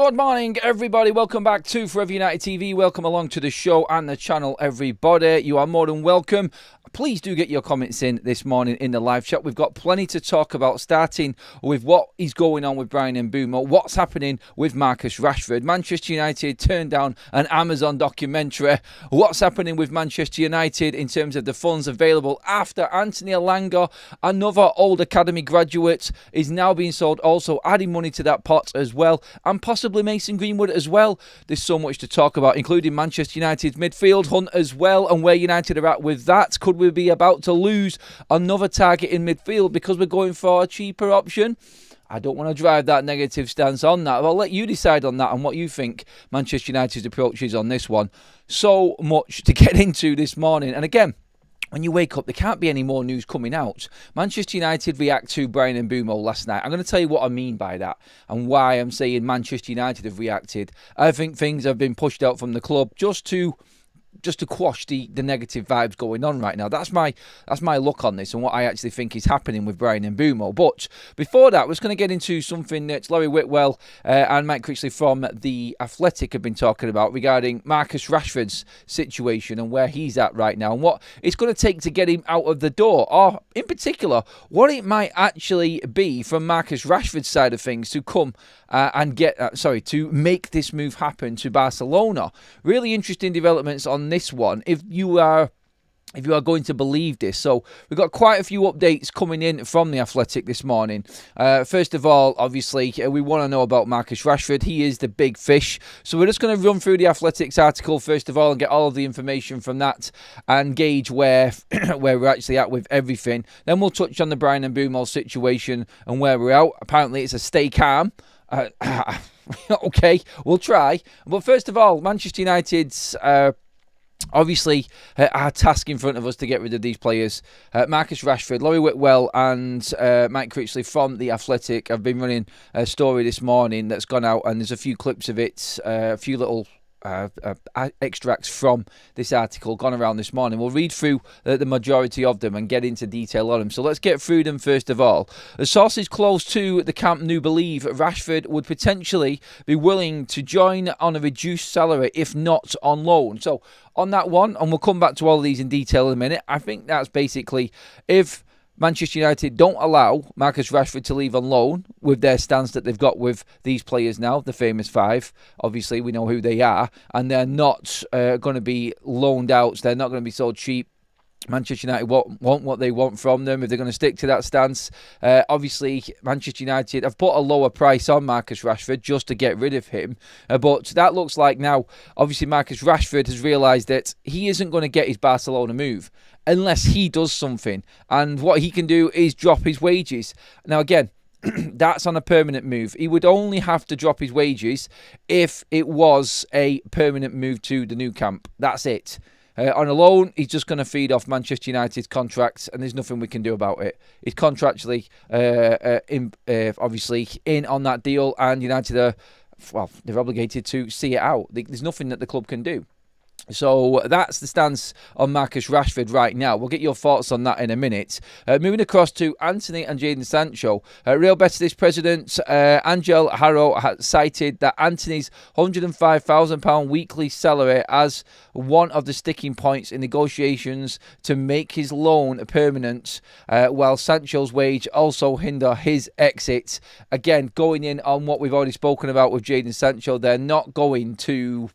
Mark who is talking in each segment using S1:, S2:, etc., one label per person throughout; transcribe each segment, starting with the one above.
S1: Good morning, everybody. Welcome back to Forever United TV. Welcome along to the show and the channel, everybody. You are more than welcome. Please do get your comments in this morning in the live chat. We've got plenty to talk about, starting with what is going on with Brian Mbeumo, what's happening with Marcus Rashford. Manchester United turned down an Amazon documentary. What's happening with Manchester United in terms of the funds available after Anthony Elanga, another old academy graduate, is now being sold, also adding money to that pot as well, and possibly Mason Greenwood as well. There's so much to talk about, including Manchester United's midfield hunt as well, and where United are at with that. Could we be about to lose another target in midfield because we're going for a cheaper option? I don't want to drive that negative stance on that. I'll let you decide on that and what you think Manchester United's approach is on this one. So much to get into this morning. And again, when you wake up, there can't be any more news coming out. Manchester United react to Brian Mbeumo last night. I'm going to tell you what I mean by that and why I'm saying Manchester United have reacted. I think things have been pushed out from the club just to quash the negative vibes going on right now. That's my look on this and what I actually think is happening with Brian Mbeumo. But before that, we're just going to get into something that Larry Whitwell and Mike Critchley from The Athletic have been talking about regarding Marcus Rashford's situation and where he's at right now and what it's going to take to get him out of the door, or in particular, what it might actually be from Marcus Rashford's side of things to come to make this move happen to Barcelona. Really interesting developments on this one, if you are going to believe this. So we've got quite a few updates coming in from The Athletic this morning. First of all, obviously, we want to know about Marcus Rashford. He is the big fish. So we're just going to run through The Athletic's article first of all and get all of the information from that and gauge where we're actually at with everything. Then we'll touch on the Brian Mbeumo situation and where we're at. Apparently it's a stay calm. Okay, we'll try. But first of all, Manchester United's obviously our task in front of us to get rid of these players. Marcus Rashford, Laurie Whitwell and Mike Critchley from The Athletic have been running a story this morning that's gone out, and there's a few clips of it, a few little extracts from this article gone around this morning. We'll read through the majority of them and get into detail on them. So let's get through them first of all. The sources close to the Camp Nou believe Rashford would potentially be willing to join on a reduced salary, if not on loan. So on that one, and we'll come back to all of these in detail in a minute, I think that's basically if Manchester United don't allow Marcus Rashford to leave on loan with their stance that they've got with these players now, the famous five. Obviously, we know who they are, and they're not going to be loaned out. So they're not going to be sold cheap. Manchester United want what they want from them if they're going to stick to that stance. Obviously, Manchester United have put a lower price on Marcus Rashford just to get rid of him. But that looks like now, obviously, Marcus Rashford has realised that he isn't going to get his Barcelona move unless he does something. And what he can do is drop his wages. Now, again, that's on a permanent move. He would only have to drop his wages if it was a permanent move to the new camp. That's it. On a loan, he's just going to feed off Manchester United's contracts, and there's nothing we can do about it. He's contractually, obviously, in on that deal, and United are, they're obligated to see it out. There's nothing that the club can do. So that's the stance on Marcus Rashford right now. We'll get your thoughts on that in a minute. Moving across to Anthony and Jadon Sancho. Real Betis president Angel Harrow has cited that Anthony's £105,000 weekly salary as one of the sticking points in negotiations to make his loan permanent, while Sancho's wage also hinder his exit. Again, going in on what we've already spoken about with Jadon Sancho, they're not going to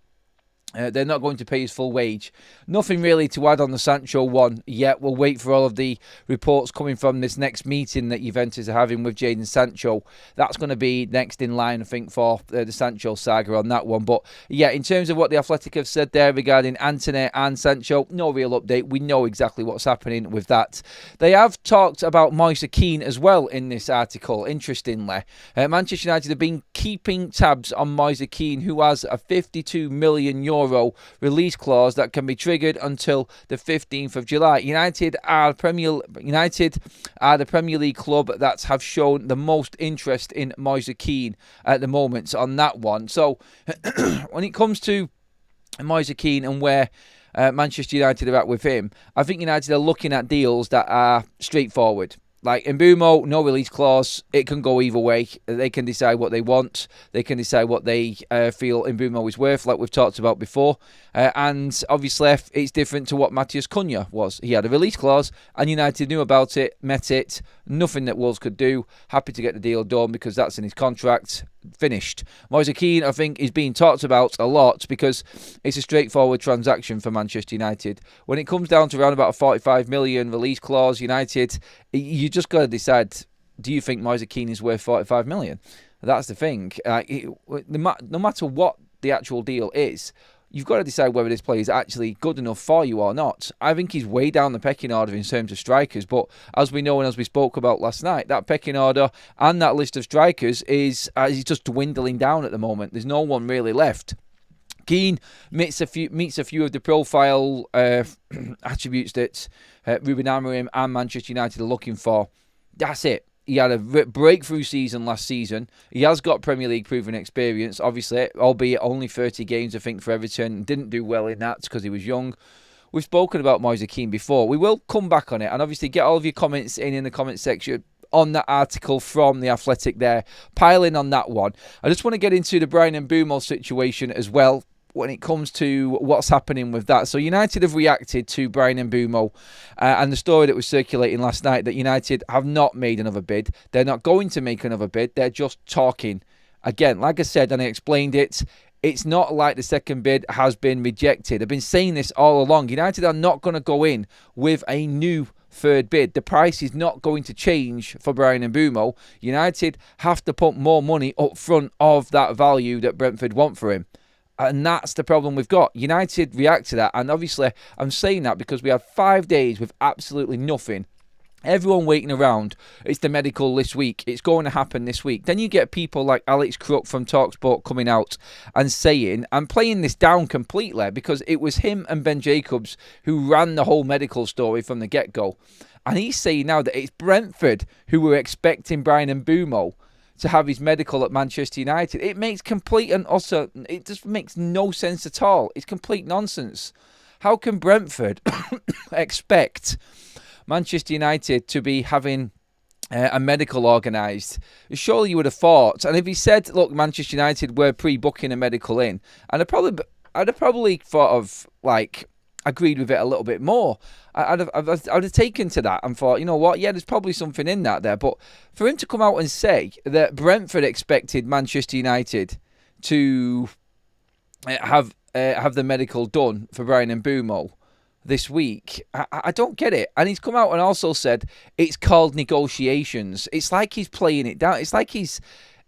S1: pay his full wage. Nothing really to add on the Sancho one yet. We'll wait for all of the reports coming from this next meeting that Juventus are having with Jadon Sancho. That's going to be next in line, I think, for the Sancho saga on that one. But yeah, in terms of what the Athletic have said there regarding Anthony and Sancho, no real update. We know exactly what's happening with that. They have talked about Moise Kean as well in this article, interestingly. Manchester United have been keeping tabs on Moise Kean, who has a €52 million release clause that can be triggered until the 15th of July. United are the Premier League club that have shown the most interest in Moise Kean at the moment on that one. So when it comes to Moise Kean and where Manchester United are at with him, I think United are looking at deals that are straightforward. Like, Mbeumo, no release clause. It can go either way. They can decide what they want. They can decide what they feel Mbeumo is worth, like we've talked about before. And obviously, it's different to what Matheus Cunha was. He had a release clause, and United knew about it, met it. Nothing that Wolves could do. Happy to get the deal done because that's in his contract. Finished. Moise Kean, I think, is being talked about a lot because it's a straightforward transaction for Manchester United. When it comes down to around about a 45 million release clause, United, you just got to decide, do you think Moise Kean is worth 45 million? That's the thing. No matter what the actual deal is, you've got to decide whether this player is actually good enough for you or not. I think he's way down the pecking order in terms of strikers, but as we know and as we spoke about last night, that pecking order and that list of strikers is just dwindling down at the moment. There's no one really left. Keane meets a few of the profile attributes that Ruben Amorim and Manchester United are looking for. That's it. He had a breakthrough season last season. He has got Premier League proven experience, obviously, albeit only 30 games, I think, for Everton. Didn't do well in that because he was young. We've spoken about Moise Kean before. We will come back on it and obviously get all of your comments in the comment section on that article from The Athletic there. Pile in on that one. I just want to get into the Bryan Mbeumo situation as well when it comes to what's happening with that. So United have reacted to Bryan Mbeumo and the story that was circulating last night that United have not made another bid. They're not going to make another bid. They're just talking. Again, like I said, and I explained it, it's not like the second bid has been rejected. I've been saying this all along. United are not going to go in with a new third bid. The price is not going to change for Bryan Mbeumo. United have to put more money up front of that value that Brentford want for him. And that's the problem we've got. United react to that. And obviously, I'm saying that because we had 5 days with absolutely nothing. Everyone waiting around. It's the medical this week. It's going to happen this week. Then you get people like Alex Crook from TalkSport coming out and saying, and playing this down completely because it was him and Ben Jacobs who ran the whole medical story from the get-go. And he's saying now that it's Brentford who were expecting Bryan Mbeumo to have his medical at Manchester United. It makes complete and utter, it just makes no sense at all. It's complete nonsense. How can Brentford expect Manchester United to be having a medical organised? Surely you would have thought, and if he said, look, Manchester United were pre-booking a medical in, and I'd have probably thought of, like, agreed with it a little bit more. I'd have taken to that and thought, you know what, yeah, there's probably something in that there. But for him to come out and say that Brentford expected Manchester United to have the medical done for Bryan Mbeumo this week, I don't get it. And he's come out and also said it's called negotiations. It's like he's playing it down. It's like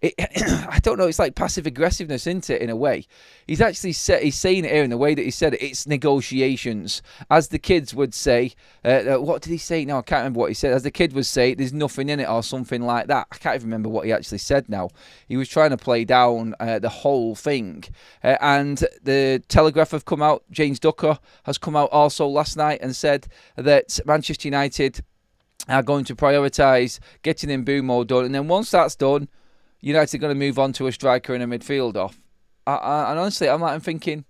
S1: I don't know, it's like passive aggressiveness, isn't it, in a way? He's actually he's saying it here in the way that he said it. It's negotiations. As the kids would say, what did he say? No, I can't remember what he said. As the kid would say, there's nothing in it or something like that. I can't even remember what he actually said now. He was trying to play down the whole thing. And the Telegraph have come out. James Ducker has come out also last night and said that Manchester United are going to prioritise getting Mbeumo done. And then once that's done, United are going to move on to a striker and a midfielder. And honestly, I'm thinking,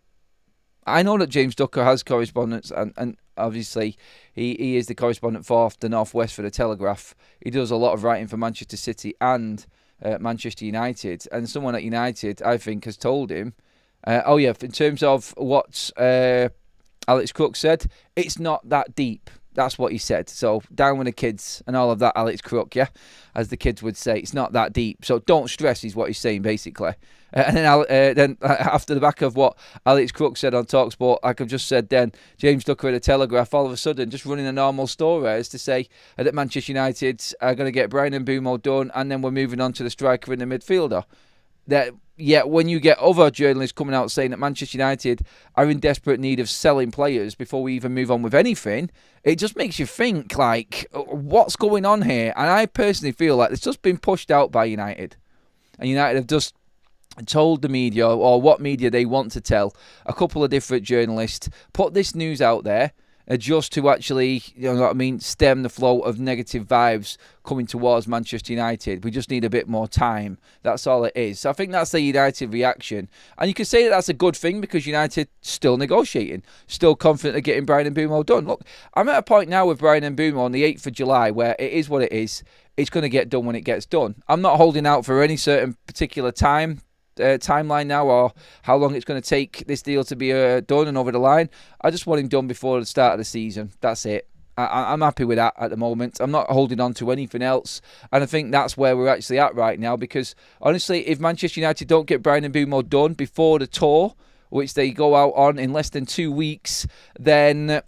S1: I know that James Ducker has correspondence, and obviously he is the correspondent for the North West for the Telegraph. He does a lot of writing for Manchester City and Manchester United. And someone at United, I think, has told him, in terms of what Alex Crook said, it's not that deep. That's what he said. So down with the kids and all of that, Alex Crook, yeah? As the kids would say, it's not that deep. So don't stress is what he's saying, basically. And then after the back of what Alex Crook said on TalkSport, like I've just said then, James Ducker at the Telegraph, all of a sudden just running a normal story as to say that Manchester United are going to get Bryan Mbeumo done and then we're moving on to the striker and the midfielder. Yet when you get other journalists coming out saying that Manchester United are in desperate need of selling players before we even move on with anything, it just makes you think, like, what's going on here? And I personally feel like it's just been pushed out by United. And United have just told the media, or what media they want to tell, a couple of different journalists, put this news out there, just to actually, you know what I mean, stem the flow of negative vibes coming towards Manchester United. We just need a bit more time. That's all it is. So I think that's the United reaction. And you can say that that's a good thing because United still negotiating, still confident of getting Bryan Mbeumo done. Look, I'm at a point now with Bryan Mbeumo on the 8th of July where it is what it is. It's going to get done when it gets done. I'm not holding out for any certain particular timeline now, or how long it's going to take this deal to be done and over the line. I just want him done before the start of the season. That's it. I'm happy with that at the moment. I'm not holding on to anything else, and I think that's where we're actually at right now, because honestly, if Manchester United don't get Bryan Mbeumo done before the tour, which they go out on in less than 2 weeks, then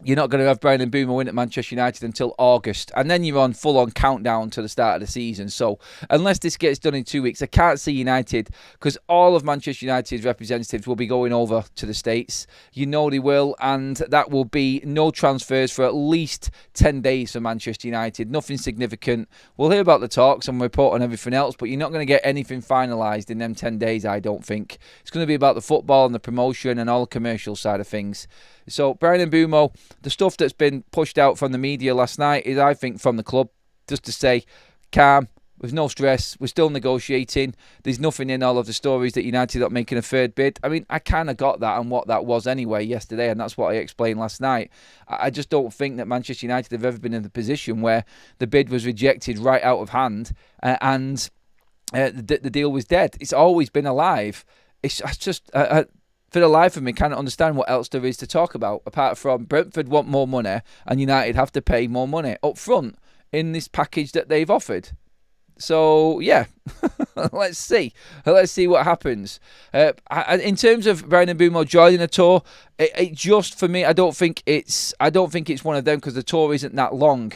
S1: you're not going to have Bryan Mbeumo in at Manchester United until August. And then you're on full-on countdown to the start of the season. So unless this gets done in 2 weeks, I can't see United, because all of Manchester United's representatives will be going over to the States. You know they will. And that will be no transfers for at least 10 days for Manchester United. Nothing significant. We'll hear about the talks and report on everything else, but you're not going to get anything finalised in them 10 days, I don't think. It's going to be about the football and the promotion and all the commercial side of things. So Bryan Mbeumo, the stuff that's been pushed out from the media last night is, I think, from the club, just to say, calm, with no stress, we're still negotiating, there's nothing in all of the stories that United are making a third bid. I mean, I kind of got that and what that was anyway yesterday, and that's what I explained last night. I just don't think that Manchester United have ever been in the position where the bid was rejected right out of hand and the deal was dead. It's always been alive. It's just... for the life of me, can't understand what else there is to talk about, apart from Brentford want more money and United have to pay more money up front in this package that they've offered. So, yeah, let's see. Let's see what happens. In terms of Bryan Mbeumo joining a tour, it just, for me, I don't think it's one of them, because the tour isn't that long.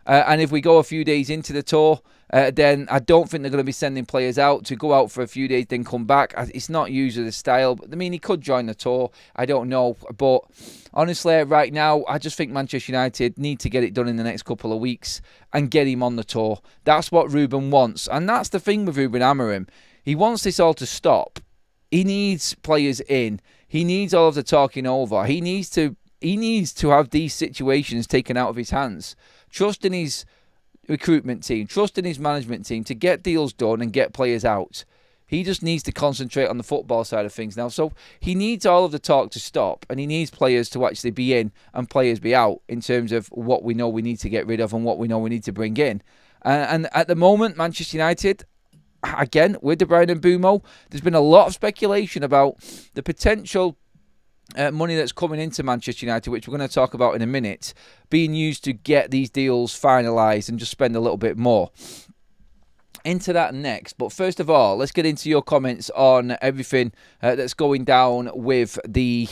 S1: And if we go a few days into the tour, then I don't think they're going to be sending players out to go out for a few days, then come back. It's not usually the style. I mean, he could join the tour. I don't know. But honestly, right now, I just think Manchester United need to get it done in the next couple of weeks and get him on the tour. That's what Ruben wants. And that's the thing with Ruben Amorim. He wants this all to stop. He needs players in. He needs all of the talking over. He needs to have these situations taken out of his hands. Trust in his recruitment team, trust in his management team to get deals done and get players out. He just needs to concentrate on the football side of things now. So he needs all of the talk to stop, and he needs players to actually be in and players be out in terms of what we know we need to get rid of and what we know we need to bring in. And at the moment, Manchester United, again, with the Bryan Mbeumo, there's been a lot of speculation about the potential money that's coming into Manchester United, which we're going to talk about in a minute, being used to get these deals finalised and just spend a little bit more. Into that next, but first of all, let's get into your comments on everything that's going down with the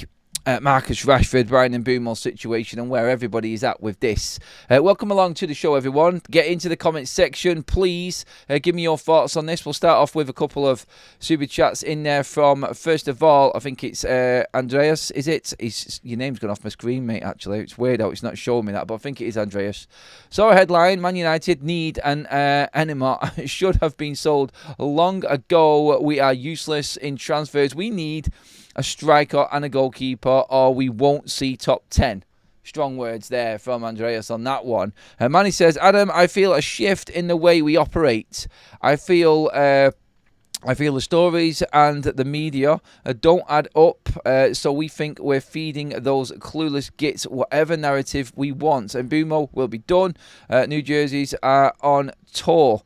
S1: Marcus Rashford, Bryan Mbeumo situation and where everybody is at with this. Welcome along to the show, everyone. Get into the comments section, please. Give me your thoughts on this. We'll start off with a couple of super chats in there from, first of all, I think it's Andreas, is it? Your name's gone off my screen, mate, actually. It's weird how it's not showing me that, but I think it is Andreas. So, a headline, Man United need an enema. Should have been sold long ago. We are useless in transfers. We need a striker and a goalkeeper, or we won't see top 10. Strong words there from Andreas on that one. Manny says, Adam, I feel a shift in the way we operate. I feel the stories and the media don't add up, so we think we're feeding those clueless gits whatever narrative we want. And Bumo will be done. New jerseys are on tour.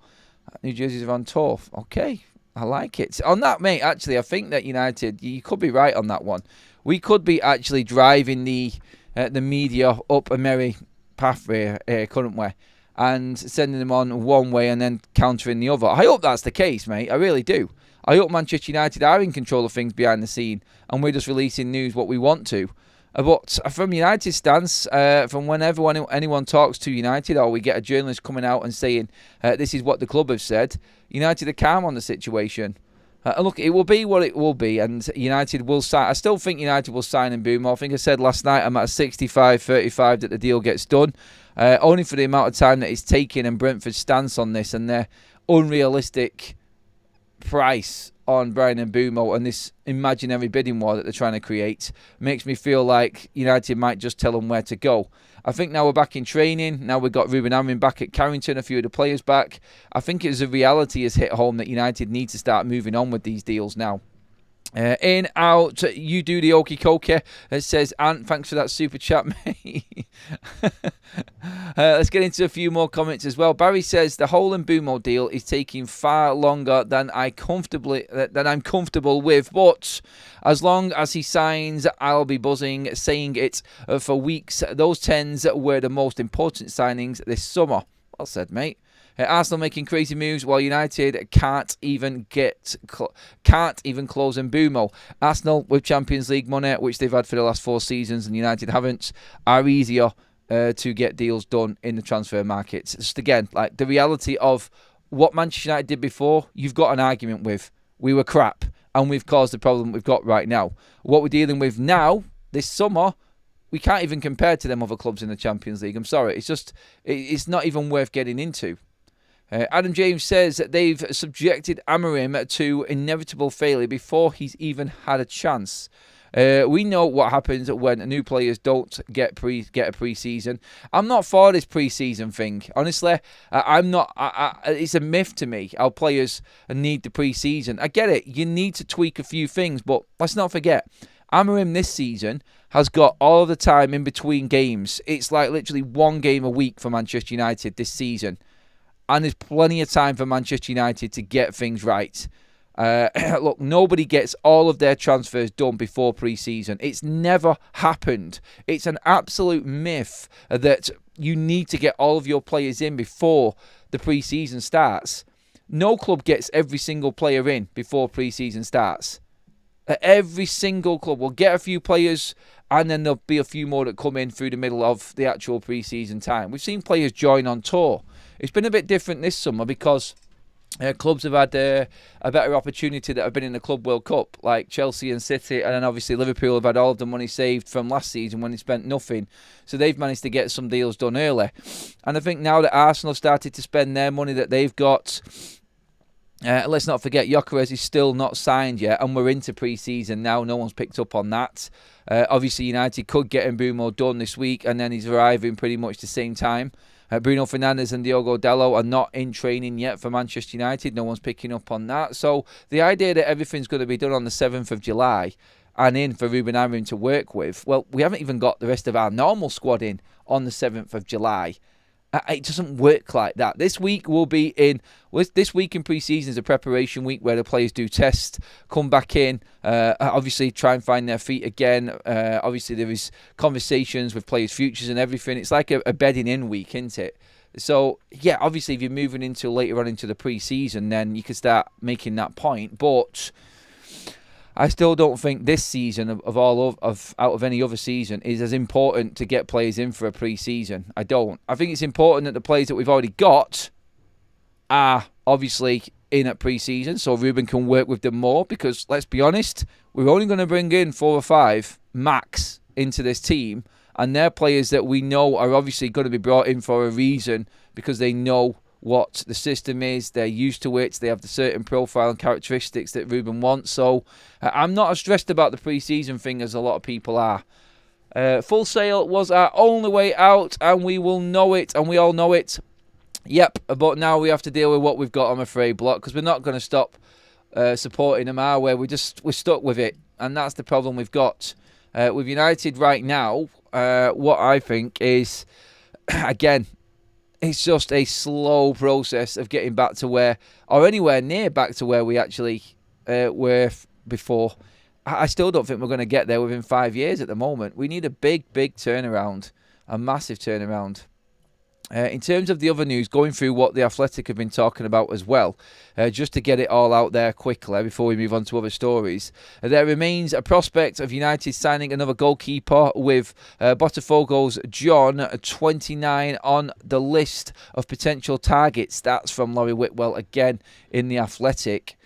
S1: Okay. I like it. On that, mate, actually, I think that United, you could be right on that one. We could be actually driving the media up a merry pathway, couldn't we? And sending them on one way and then countering the other. I hope that's the case, mate. I really do. I hope Manchester United are in control of things behind the scene and we're just releasing news what we want to. But from United's stance, from whenever anyone talks to United or we get a journalist coming out and saying this is what the club have said, United are calm on the situation. Look, it will be what it will be, and United will sign. I still think United will sign Mbeumo. I think I said last night I'm at a 65-35 that the deal gets done, only for the amount of time that it's taken and Brentford's stance on this and their unrealistic price on Brian and Bumo and this imaginary bidding war that they're trying to create makes me feel like United might just tell them where to go. I think now we're back in training. Now we've got Ruben Amorim back at Carrington, a few of the players back. I think it's a reality has hit home that United need to start moving on with these deals now. In, out, you do the okie dokie. It says, Ant, thanks for that super chat, mate. Let's get into a few more comments as well. Barry says, the whole Mbeumo deal is taking far longer than I'm comfortable with, but as long as he signs, I'll be buzzing, saying it for weeks. Those 10s were the most important signings this summer. Well said, mate. Arsenal making crazy moves while United can't even close Mbeumo. Arsenal with Champions League money, which they've had for the last 4 seasons, and United haven't, are easier to get deals done in the transfer markets. Just again, like the reality of what Manchester United did before, you've got an argument with. We were crap, and we've caused the problem we've got right now. What we're dealing with now, this summer, we can't even compare to them other clubs in the Champions League. I'm sorry, it's not even worth getting into. Adam James says that they've subjected Amorim to inevitable failure before he's even had a chance. We know what happens when new players don't get a pre-season. I'm not for this pre-season thing. Honestly, I'm not. It's a myth to me how players need the pre-season. I get it. You need to tweak a few things, but let's not forget, Amorim this season has got all of the time in between games. It's like literally 1 game a week for Manchester United this season. And there's plenty of time for Manchester United to get things right. Look, nobody gets all of their transfers done before pre-season. It's never happened. It's an absolute myth that you need to get all of your players in before the pre-season starts. No club gets every single player in before pre-season starts. Every single club will get a few players, and then there'll be a few more that come in through the middle of the actual pre-season time. We've seen players join on tour. It's been a bit different this summer because clubs have had a better opportunity that have been in the Club World Cup, like Chelsea and City, and then obviously Liverpool have had all of the money saved from last season when they spent nothing. So they've managed to get some deals done early. And I think now that Arsenal have started to spend their money that they've got, let's not forget, Gyökeres is still not signed yet, and we're into pre-season now. No one's picked up on that. Obviously, United could get Mbeumo done this week, and then he's arriving pretty much the same time. Bruno Fernandes and Diogo Dalot are not in training yet for Manchester United. No one's picking up on that. So the idea that everything's going to be done on the 7th of July and in for Ruben Amorim to work with, well, we haven't even got the rest of our normal squad in on the 7th of July. It doesn't work like that. This week in pre-season is a preparation week where the players do tests, come back in, obviously try and find their feet again. Obviously there is conversations with players' futures and everything. It's like a bedding in week, isn't it? So, yeah, obviously if you're moving into later on into the pre-season, then you can start making that point. But I still don't think this season out of any other season is as important to get players in for a pre-season. I don't. I think it's important that the players that we've already got are obviously in at pre-season, so Ruben can work with them more. Because let's be honest, we're only going to bring in 4 or 5 max into this team, and they're players that we know are obviously going to be brought in for a reason because they know what the system is, they're used to it, they have the certain profile and characteristics that Ruben wants. So I'm not as stressed about the pre-season thing as a lot of people are. Full Sail was our only way out, and we will know it, and we all know it. Yep, but now we have to deal with what we've got, I'm afraid, Block, because we're not going to stop supporting them our way. We're stuck with it, and that's the problem we've got. With United right now, what I think is, again, it's just a slow process of getting back to where, or anywhere near back to where we actually were before. I still don't think we're going to get there within 5 years at the moment. We need a big turnaround, a massive turnaround. In terms of the other news, going through what The Athletic have been talking about as well, just to get it all out there quickly before we move on to other stories. There remains a prospect of United signing another goalkeeper, with Botafogo's John 29 on the list of potential targets. That's from Laurie Whitwell again in The Athletic.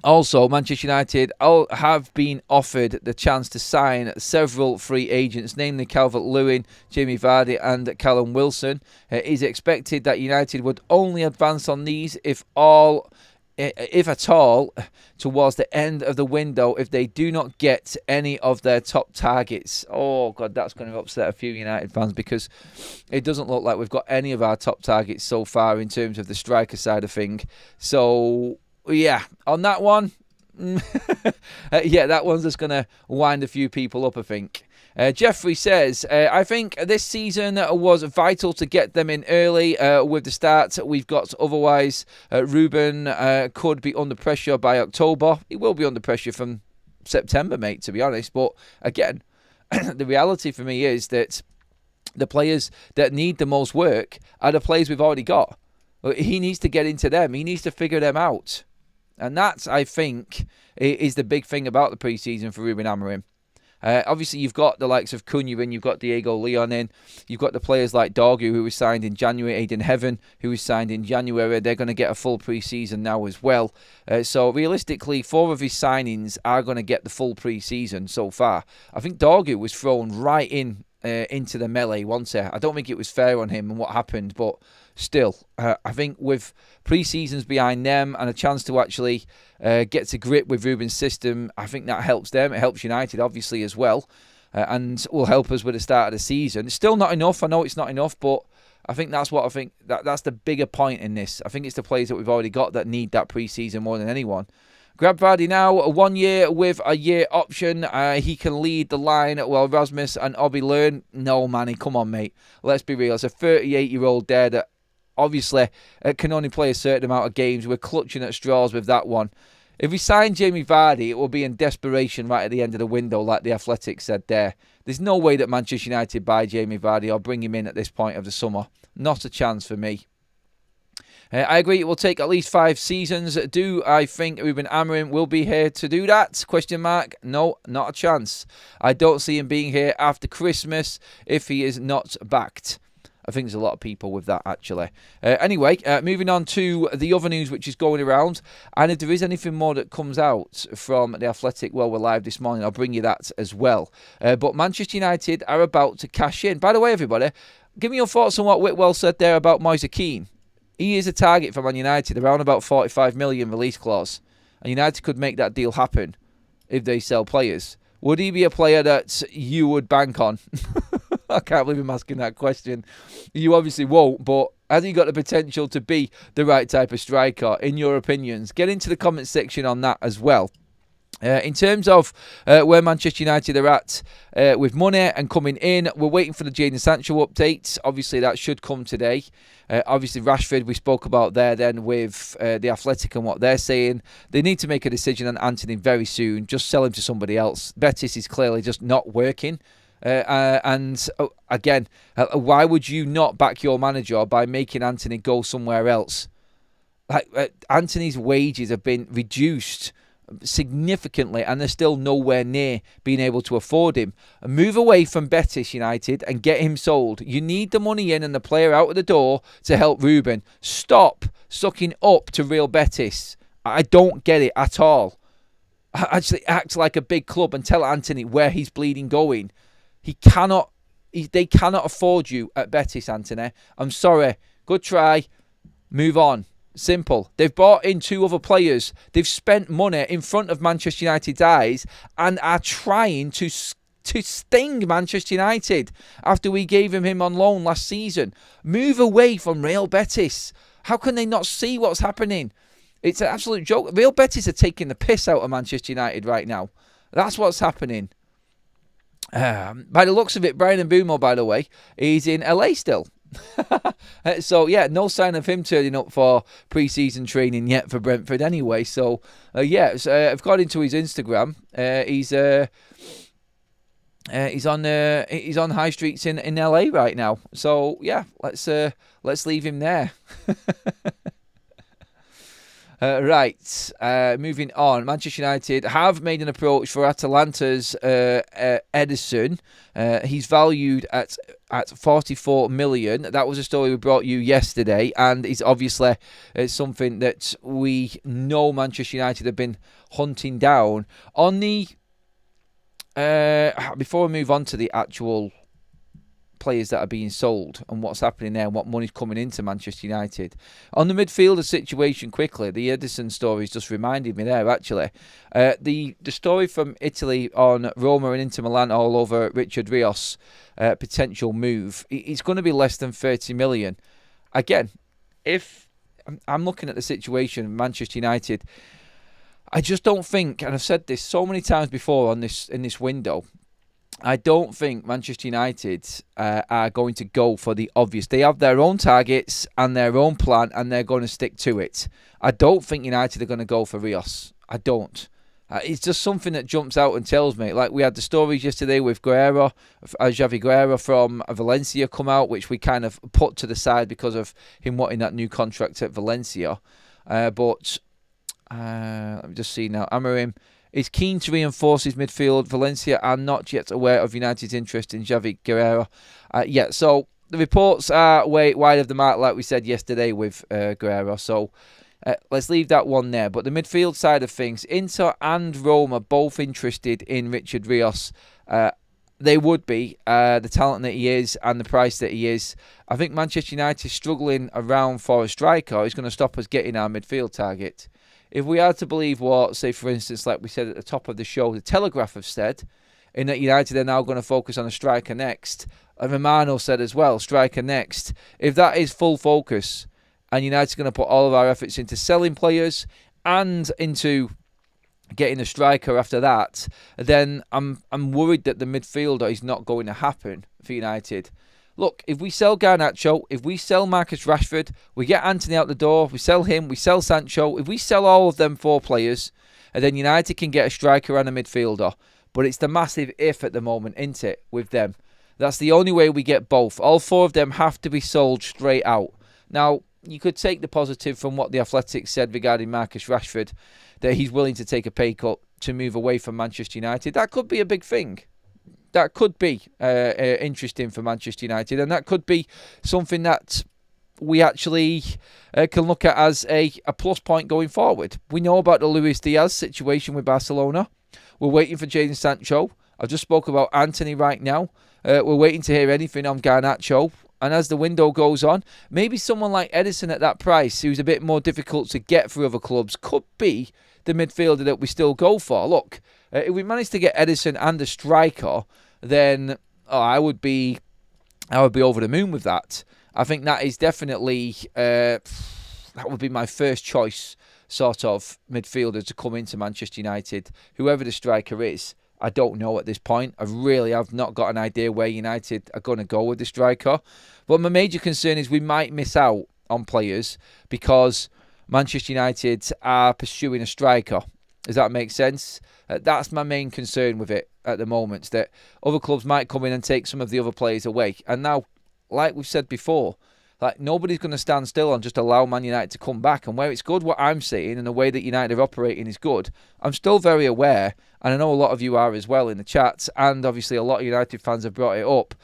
S1: Also, Manchester United have been offered the chance to sign several free agents, namely Calvert-Lewin, Jamie Vardy and Callum Wilson. It is expected that United would only advance on these if all if at all, towards the end of the window, if they do not get any of their top targets. Oh, God, that's going to upset a few United fans, because it doesn't look like we've got any of our top targets so far in terms of the striker side of thing. So, yeah, on that one, yeah, that one's just going to wind a few people up, I think. Jeffrey says, I think this season was vital to get them in early with the start we've got. Otherwise, Ruben could be under pressure by October. He will be under pressure from September, mate, to be honest. But again, the reality for me is that the players that need the most work are the players we've already got. He needs to get into them. He needs to figure them out. And that's, I think, is the big thing about the pre-season for Ruben Amorim. Obviously, you've got the likes of Cunha in, you've got Diego Leon in, you've got the players like Dorgu, who was signed in January, Aiden Heaven, who was signed in January. They're going to get a full pre-season now as well. So realistically, 4 of his signings are going to get the full pre-season so far. I think Dorgu was thrown right into the melee once. I don't think it was fair on him and what happened, but still, I think with pre-seasons behind them and a chance to actually get to grip with Ruben's system, I think that helps them. It helps United, obviously, as well, and will help us with the start of the season. It's still not enough. I know it's not enough, but I think that's what I think. That's the bigger point in this. I think it's the players that we've already got that need that pre-season more than anyone. Grab Vardy now, 1 year with a year option. He can lead the line while Rasmus and Obi learn. No, Manny, come on, mate. Let's be real. It's a 38-year-old there that obviously can only play a certain amount of games. We're clutching at straws with that one. If we sign Jamie Vardy, it will be in desperation right at the end of the window, like the Athletic said there. There's no way that Manchester United buy Jamie Vardy or bring him in at this point of the summer. Not a chance for me. I agree it will take at least 5 seasons. Do I think Ruben Amorim will be here to do that? Question mark. No, not a chance. I don't see him being here after Christmas if he is not backed. I think there's a lot of people with that, actually. Anyway, moving on to the other news which is going around. And if there is anything more that comes out from the Athletic while we're live this morning, I'll bring you that as well. But Manchester United are about to cash in. By the way, everybody, give me your thoughts on what Whitwell said there about Moise Keane. He is a target for Man United, around about 45 million release clause. And United could make that deal happen if they sell players. Would he be a player that you would bank on? I can't believe I'm asking that question. You obviously won't, but has he got the potential to be the right type of striker, in your opinions? Get into the comment section on that as well. In terms of where Manchester United are at with money and coming in, we're waiting for the Jadon Sancho update. Obviously, that should come today. Obviously, Rashford, we spoke about there then with the Athletic and what they're saying. They need to make a decision on Antony very soon. Just sell him to somebody else. Betis is clearly just not working. Again, why would you not back your manager by making Antony go somewhere else? Antony's wages have been reduced significantly and they're still nowhere near being able to afford him. Move away from Betis United and get him sold. You need the money in and the player out of the door to help Ruben. Stop sucking up to Real Betis. I don't get it at all. Actually act like a big club and tell Antony where he's bleeding going. They cannot afford you at Betis, Antony. I'm sorry. Good try. Move on. Simple. They've bought in 2 other players. They've spent money in front of Manchester United's eyes and are trying to sting Manchester United after we gave him on loan last season. Move away from Real Betis. How can they not see what's happening? It's an absolute joke. Real Betis are taking the piss out of Manchester United right now. That's what's happening. By the looks of it, Brian Mbeumo, by the way, he's in LA still. So, yeah, no sign of him turning up for pre-season training yet for Brentford anyway. So, according to his Instagram, he's on high streets in LA right now. So, yeah, let's leave him there. Right, moving on. Manchester United have made an approach for Atalanta's Ederson. He's valued at 44 million. That was a story we brought you yesterday, and it's obviously something that we know Manchester United have been hunting down. On the before we move on to the actual players that are being sold and what's happening there and what money's coming into Manchester United. On the midfielder situation, quickly, the Edison story's just reminded me there, actually. The story from Italy on Roma and Inter Milan all over Richard Rios' potential move, it's going to be less than 30 million. Again, if I'm looking at the situation, Manchester United, I just don't think, and I've said this so many times before in this window, I don't think Manchester United are going to go for the obvious. They have their own targets and their own plan, and they're going to stick to it. I don't think United are going to go for Rios. I don't. It's just something that jumps out and tells me. Like we had the stories yesterday with Guerrero, Javi Guerrero from Valencia come out, which we kind of put to the side because of him wanting that new contract at Valencia. But let me just see now. Amorim is keen to reinforce his midfield. Valencia are not yet aware of United's interest in Javi Guerrero. So the reports are way wide of the mark, like we said yesterday with Guerrero. So let's leave that one there. But the midfield side of things, Inter and Roma both interested in Richard Rios. They would be, the talent that he is and the price that he is. I think Manchester United struggling around for a striker is going to stop us getting our midfield target. If we are to believe what, say, for instance, like we said at the top of the show, the Telegraph have said, in that United are now going to focus on a striker next, and Romano said as well, striker next. If that is full focus, and United's going to put all of our efforts into selling players and into getting a striker after that, then I'm worried that the midfielder is not going to happen for United. Look, if we sell Garnacho, if we sell Marcus Rashford, we get Anthony out the door, we sell him, we sell Sancho. If we sell all of them 4 players, and then United can get a striker and a midfielder. But it's the massive if at the moment, isn't it, with them? That's the only way we get both. All 4 of them have to be sold straight out. Now, you could take the positive from what the Athletic said regarding Marcus Rashford, that he's willing to take a pay cut to move away from Manchester United. That could be a big thing. That could be interesting for Manchester United, and that could be something that we actually can look at as a plus point going forward. We know about the Luis Diaz situation with Barcelona. We're waiting for Jadon Sancho. I just spoke about Anthony right now. We're waiting to hear anything on Garnacho. And as the window goes on, maybe someone like Edison at that price, who's a bit more difficult to get for other clubs, could be the midfielder that we still go for. Look, if we manage to get Edison and a striker, then I would be over the moon with that. I think that is definitely that would be my first choice sort of midfielder to come into Manchester United. Whoever the striker is, I don't know at this point. I've not got an idea where United are going to go with the striker. But my major concern is we might miss out on players because Manchester United are pursuing a striker. Does that make sense? That's my main concern with it at the moment, that other clubs might come in and take some of the other players away. And now, like we've said before, like nobody's going to stand still and just allow Man United to come back. And where it's good, what I'm seeing and the way that United are operating is good, I'm still very aware, and I know a lot of you are as well in the chats, and obviously a lot of United fans have brought it up.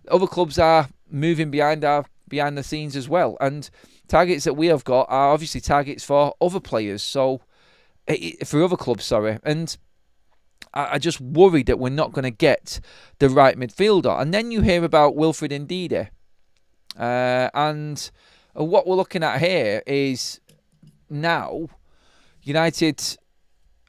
S1: Other clubs are moving behind the scenes as well, and targets that we have got are obviously targets for other players, for other clubs, and I just worry that we're not going to get the right midfielder. And then you hear about Wilfred Ndidi. And what we're looking at here is now United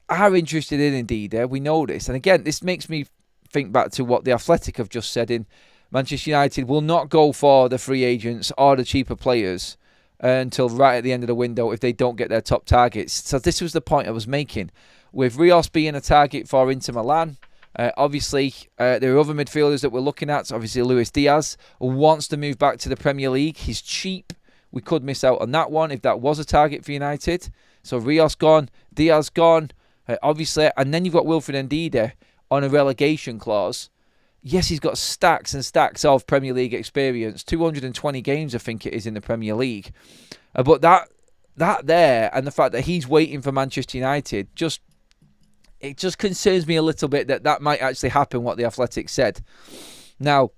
S1: are interested in Ndidi. We know this. And again, this makes me think back to what the Athletic have just said in Manchester United will not go for the free agents or the cheaper players until right at the end of the window if they don't get their top targets. So this was the point I was making. With Rios being a target for Inter Milan, obviously there are other midfielders that we're looking at. So obviously Luis Diaz wants to move back to the Premier League. He's cheap. We could miss out on that one if that was a target for United. So Rios gone, Diaz gone, obviously. And then you've got Wilfred Ndidi on a relegation clause. Yes, he's got stacks and stacks of Premier League experience. 220 games, I think it is, in the Premier League. But that there, and the fact that he's waiting for Manchester United, it just concerns me a little bit that might actually happen, what the Athletic said. Now,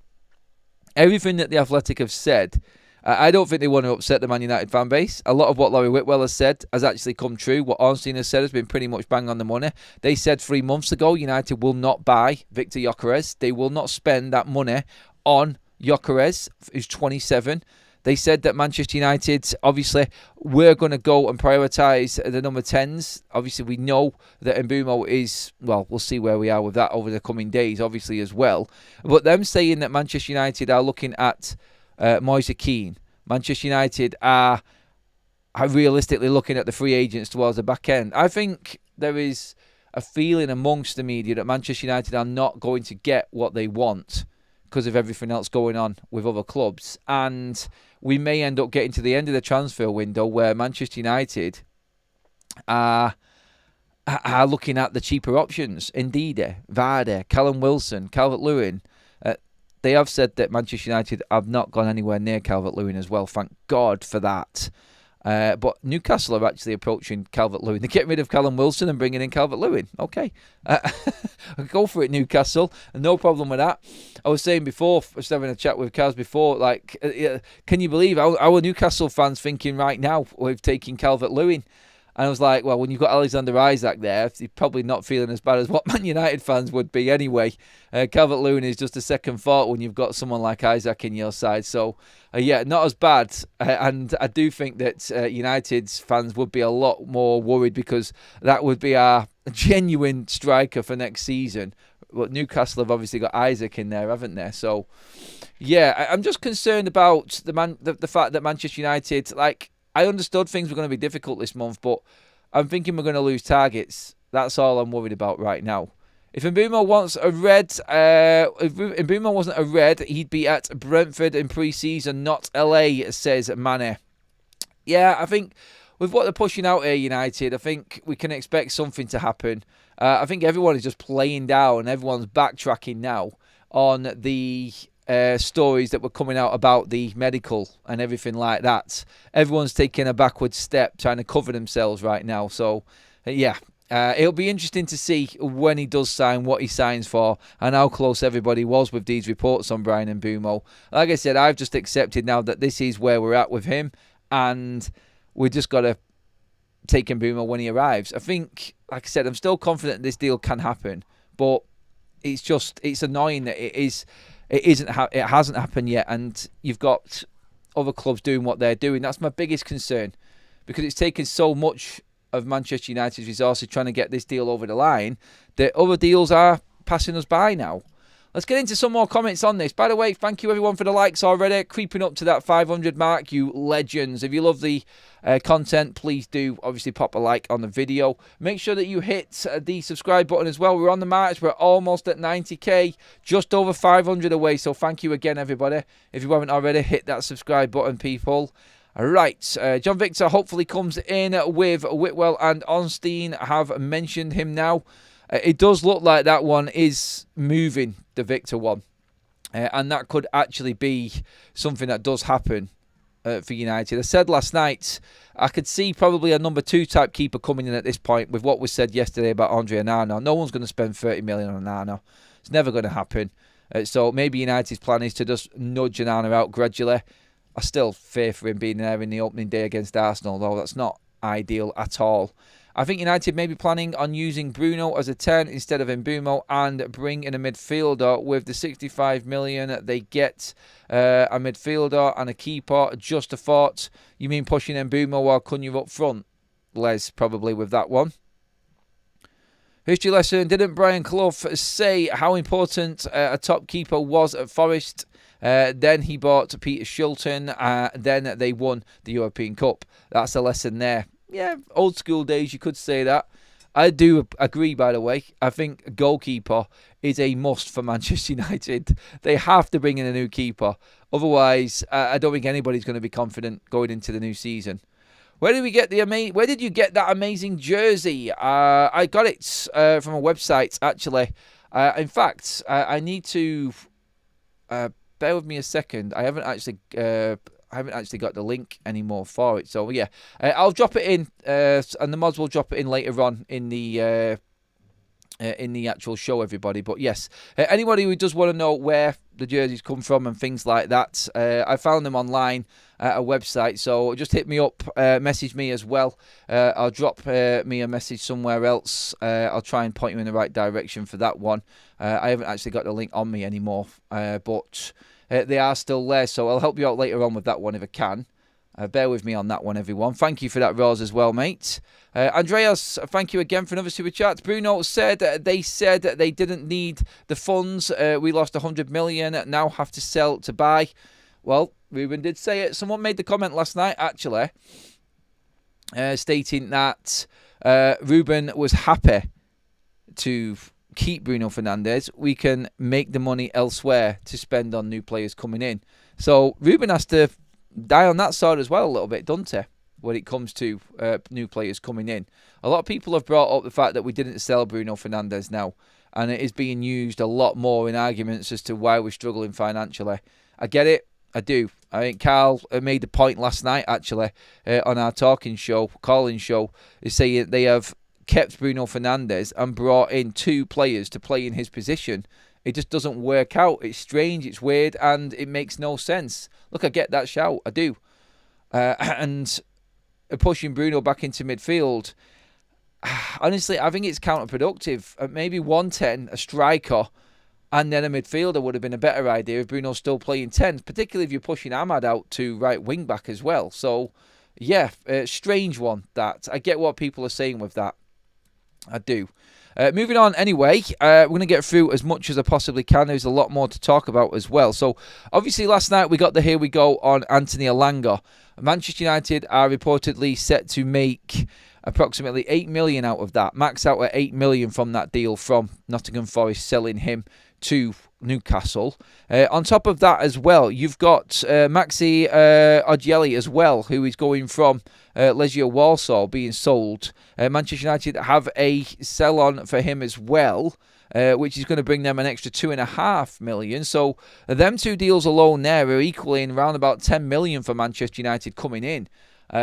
S1: everything that the Athletic have said, I don't think they want to upset the Man United fan base. A lot of what Laurie Whitwell has said has actually come true. What Ornstein has said has been pretty much bang on the money. They said 3 months ago United will not buy Victor Gyökeres. They will not spend that money on Gyökeres, who's 27. They said that Manchester United, obviously, we're going to go and prioritise the number 10s. Obviously, we know that Mbeumo is, well, we'll see where we are with that over the coming days, obviously, as well. But them saying that Manchester United are looking at Moise Kean. Manchester United are realistically looking at the free agents towards the back end. I think there is a feeling amongst the media that Manchester United are not going to get what they want because of everything else going on with other clubs. And we may end up getting to the end of the transfer window where Manchester United are looking at the cheaper options. Ndidi, Vardy, Callum Wilson, Calvert-Lewin. They have said that Manchester United have not gone anywhere near Calvert-Lewin as well. Thank God for that. But Newcastle are actually approaching Calvert-Lewin. They're getting rid of Callum Wilson and bringing in Calvert-Lewin. Okay. Go for it, Newcastle. No problem with that. I was saying before, I was having a chat with Kaz before, like, can you believe our Newcastle fans thinking right now we've taken Calvert-Lewin? And I was like, well, when you've got Alexander Isak there, you're probably not feeling as bad as what Man United fans would be anyway. Calvert-Lewin is just a second thought when you've got someone like Isak in your side. So, yeah, not as bad. And I do think that United's fans would be a lot more worried because that would be our genuine striker for next season. But Newcastle have obviously got Isak in there, haven't they? So, yeah, I'm just concerned about the fact that Manchester United, like, I understood things were going to be difficult this month, but I'm thinking we're going to lose targets. That's all I'm worried about right now. If Mbeumo wants a red, if Mbeumo wasn't a red, he'd be at Brentford in pre-season, not LA, says Mane. Yeah, I think with what they're pushing out here, United, I think we can expect something to happen. I think everyone is just playing down. Everyone's backtracking now on the stories that were coming out about the medical and everything like that. Everyone's taking a backward step, trying to cover themselves right now. So, yeah, it'll be interesting to see when he does sign, what he signs for, and how close everybody was with these reports on Bryan Mbeumo. Like I said, I've just accepted now that this is where we're at with him, and we just got to take Mbeumo when he arrives. I think, like I said, I'm still confident this deal can happen, but it's annoying that it hasn't happened yet, and you've got other clubs doing what they're doing. That's my biggest concern, because it's taken so much of Manchester United's resources trying to get this deal over the line that other deals are passing us by now. Let's get into some more comments on this. By the way, thank you everyone for the likes already. Creeping up to that 500 mark, you legends. If you love the content, please do obviously pop a like on the video. Make sure that you hit the subscribe button as well. We're on the march. We're almost at 90k, just over 500 away. So thank you again, everybody. If you haven't already, hit that subscribe button, people. All right, John Victor hopefully comes in with Whitwell and Ornstein. Have mentioned him now. It does look like that one is moving, the Victor one. And that could actually be something that does happen for United. I said last night, I could see probably a number 2 type keeper coming in at this point with what was said yesterday about Andre Onana. No one's going to spend 30 million on Onana. It's never going to happen. So maybe United's plan is to just nudge Onana out gradually. I still fear for him being there in the opening day against Arsenal, though. That's not ideal at all. I think United may be planning on using Bruno as a 10 instead of Mbeumo and bring in a midfielder. With the 65 million they get a midfielder and a keeper. Just a thought. You mean pushing Mbeumo or Cunha up front? Les, probably with that one. History lesson. Didn't Brian Clough say how important a top keeper was at Forest? Then he bought Peter Shilton. Then they won the European Cup. That's a lesson there. Yeah, old school days, you could say that. I do agree, by the way. I think a goalkeeper is a must for Manchester United. They have to bring in a new keeper. Otherwise, I don't think anybody's going to be confident going into the new season. Where did you get that amazing jersey? I got it from a website, actually. In fact, I need to bear with me a second. I haven't actually got the link anymore for it. So yeah, I'll drop it in, and the mods will drop it in later on in the actual show, everybody. But yes, anybody who does want to know where the jerseys come from and things like that, I found them online at a website. So just hit me up, message me as well. I'll drop me a message somewhere else. I'll try and point you in the right direction for that one. I haven't actually got the link on me anymore, but they are still there. So I'll help you out later on with that one if I can. Bear with me on that one, everyone. Thank you for that, Rose, as well, mate. Andreas, thank you again for another super chat. Bruno said they didn't need the funds. We lost 100 million, now have to sell to buy. Well, Ruben did say it. Someone made the comment last night, actually, stating that Ruben was happy to keep Bruno Fernandes. We can make the money elsewhere to spend on new players coming in. So Ruben has to die on that side as well a little bit, doesn't he, when it comes to new players coming in. A lot of people have brought up the fact that we didn't sell Bruno Fernandes now, and it is being used a lot more in arguments as to why we're struggling financially. I get it. I do. I think Carl made the point last night, actually, on our calling show, is saying they have kept Bruno Fernandes and brought in two players to play in his position. It just doesn't work out. It's strange, it's weird, and it makes no sense. Look, I get that shout. I do. And pushing Bruno back into midfield, honestly, I think it's counterproductive. Maybe 110, a striker, and then a midfielder would have been a better idea if Bruno's still playing 10, particularly if you're pushing Ahmad out to right wing back as well. So, yeah, strange one, that. I get what people are saying with that. I do. Moving on anyway, we're going to get through as much as I possibly can. There's a lot more to talk about as well. So, obviously, last night we got the here we go on Anthony Elanga. Manchester United are reportedly set to make approximately 8 million out of that. Max out at 8 million from that deal from Nottingham Forest selling him to Newcastle. On top of that as well, you've got Maxi Ogielli as well, who is going from Legia Warsaw being sold. Manchester United have a sell-on for him as well, which is going to bring them an extra 2.5 million. So them two deals alone there are equaling around about 10 million for Manchester United coming in.